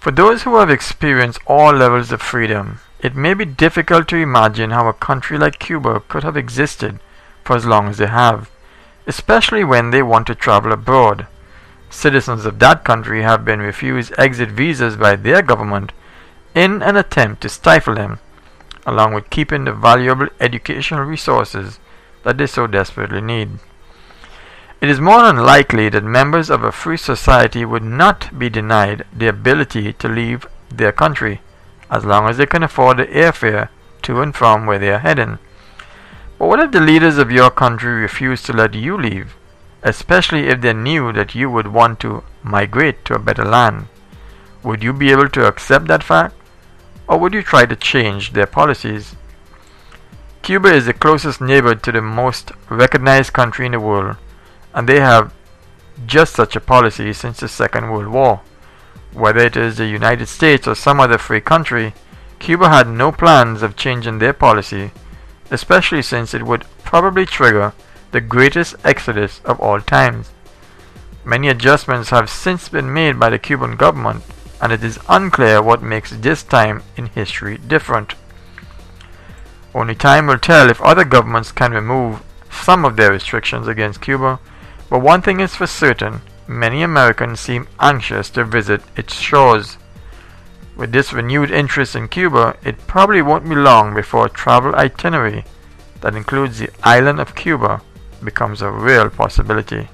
For those who have experienced all levels of freedom, it may be difficult to imagine how a country like Cuba could have existed for as long as they have, especially when they want to travel abroad. Citizens of that country have been refused exit visas by their government in an attempt to stifle them, along with keeping the valuable educational resources that they so desperately need. It is more than likely that members of a free society would not be denied the ability to leave their country, as long as they can afford the airfare to and from where they are heading. But what if the leaders of your country refuse to let you leave, especially if they knew that you would want to migrate to a better land? Would you be able to accept that fact, or would you try to change their policies? Cuba is the closest neighbor to the most recognized country in the world, and they have just such a policy since the Second World War. Whether it is the United States or some other free country, Cuba had no plans of changing their policy, especially since it would probably trigger the greatest exodus of all times. Many adjustments have since been made by the Cuban government, and it is unclear what makes this time in history different. Only time will tell if other governments can remove some of their restrictions against Cuba, but one thing is for certain: many Americans seem anxious to visit its shores. With this renewed interest in Cuba, it probably won't be long before a travel itinerary that includes the island of Cuba becomes a real possibility.